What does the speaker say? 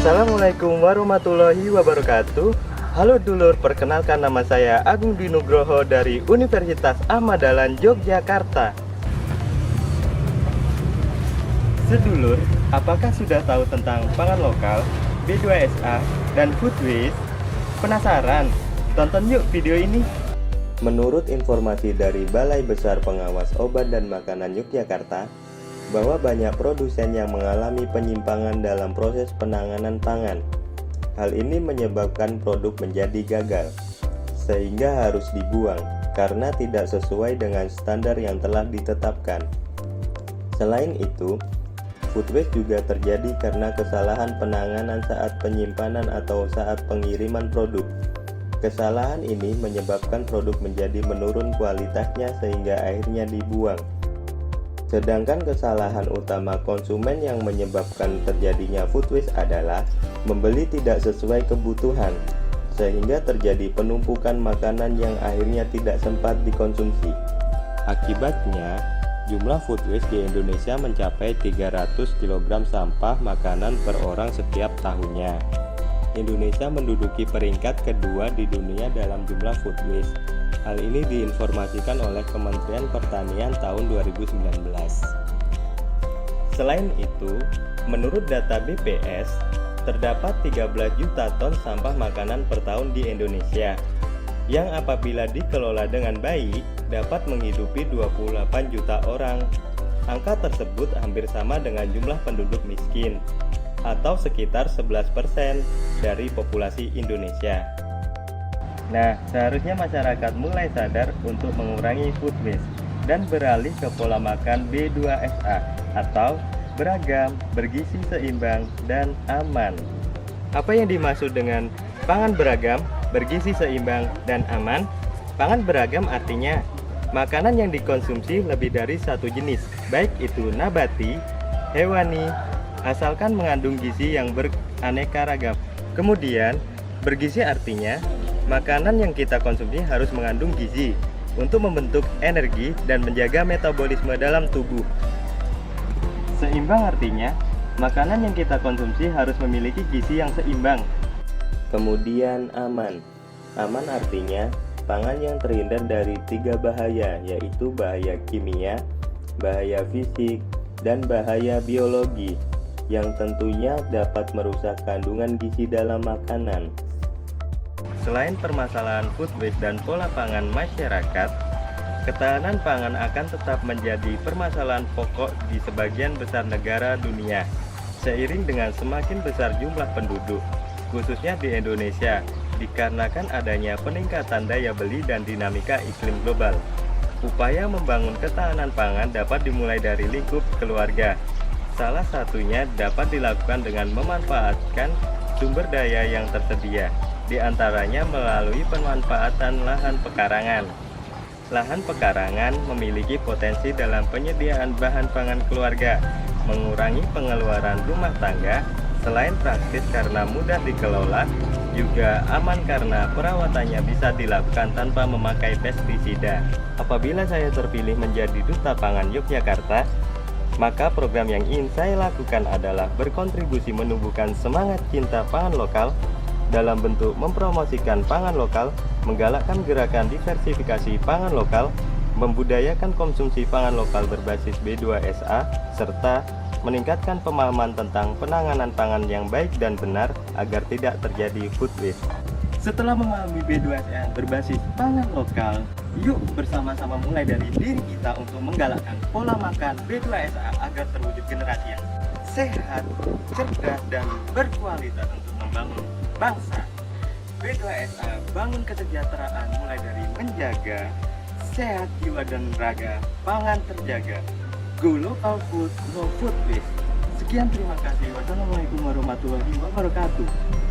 Assalamualaikum warahmatullahi wabarakatuh. Halo dulur, perkenalkan nama saya Agung Dwi Nugroho dari Universitas Ahmad Dahlan Yogyakarta. Sedulur, apakah sudah tahu tentang pangan lokal, B2SA, dan food waste? Penasaran? Tonton yuk video ini. Menurut informasi dari Balai Besar Pengawas Obat dan Makanan Yogyakarta, bahwa banyak produsen yang mengalami penyimpangan dalam proses penanganan pangan. Hal ini menyebabkan produk menjadi gagal, sehingga harus dibuang karena tidak sesuai dengan standar yang telah ditetapkan. Selain itu, food waste juga terjadi karena kesalahan penanganan saat penyimpanan atau saat pengiriman produk. Kesalahan ini menyebabkan produk menjadi menurun kualitasnya sehingga akhirnya dibuang. Sedangkan kesalahan utama konsumen yang menyebabkan terjadinya food waste adalah membeli tidak sesuai kebutuhan, sehingga terjadi penumpukan makanan yang akhirnya tidak sempat dikonsumsi. Akibatnya, jumlah food waste di Indonesia mencapai 300 kg sampah makanan per orang setiap tahunnya. Indonesia menduduki peringkat kedua di dunia dalam jumlah food waste. Hal ini diinformasikan oleh Kementerian Pertanian tahun 2019. Selain itu, menurut data BPS, terdapat 13 juta ton sampah makanan per tahun di Indonesia, yang apabila dikelola dengan baik, dapat menghidupi 28 juta orang. Angka tersebut hampir sama dengan jumlah penduduk miskin, atau sekitar 11% dari populasi Indonesia. Nah, seharusnya masyarakat mulai sadar untuk mengurangi food waste dan beralih ke pola makan B2SA atau beragam, bergizi seimbang, dan aman. Apa yang dimaksud dengan pangan beragam, bergizi seimbang, dan aman? Pangan beragam artinya makanan yang dikonsumsi lebih dari satu jenis, baik itu nabati, hewani, asalkan mengandung gizi yang beraneka ragam. Kemudian, bergizi artinya makanan yang kita konsumsi harus mengandung gizi untuk membentuk energi dan menjaga metabolisme dalam tubuh. Seimbang artinya makanan yang kita konsumsi harus memiliki gizi yang seimbang. Kemudian aman. Aman artinya pangan yang terhindar dari 3 bahaya, yaitu bahaya kimia, bahaya fisik, dan bahaya biologi, yang tentunya dapat merusak kandungan gizi dalam makanan. Selain permasalahan food waste dan pola pangan masyarakat, ketahanan pangan akan tetap menjadi permasalahan pokok di sebagian besar negara dunia. Seiring dengan semakin besar jumlah penduduk, khususnya di Indonesia, dikarenakan adanya peningkatan daya beli dan dinamika iklim global. Upaya membangun ketahanan pangan dapat dimulai dari lingkup keluarga. Salah satunya dapat dilakukan dengan memanfaatkan sumber daya yang tersedia, di antaranya melalui pemanfaatan lahan pekarangan. Lahan pekarangan memiliki potensi dalam penyediaan bahan pangan keluarga, mengurangi pengeluaran rumah tangga, selain praktis karena mudah dikelola, juga aman karena perawatannya bisa dilakukan tanpa memakai pestisida. Apabila saya terpilih menjadi Duta Pangan Yogyakarta, maka program yang ingin saya lakukan adalah berkontribusi menumbuhkan semangat cinta pangan lokal dalam bentuk mempromosikan pangan lokal, menggalakkan gerakan diversifikasi pangan lokal, membudayakan konsumsi pangan lokal berbasis B2SA, serta meningkatkan pemahaman tentang penanganan pangan yang baik dan benar agar tidak terjadi food waste. Setelah memahami B2SA berbasis pangan lokal, yuk bersama-sama mulai dari diri kita untuk menggalakkan pola makan B2SA agar terwujud generasi yang sehat, cerdas, dan berkualitas untuk membangun bangsa. B2SA bangun kesejahteraan mulai dari menjaga sehat jiwa dan raga, pangan terjaga. Go local food, no food waste. Sekian, terima kasih. Wassalamualaikum warahmatullahi wabarakatuh.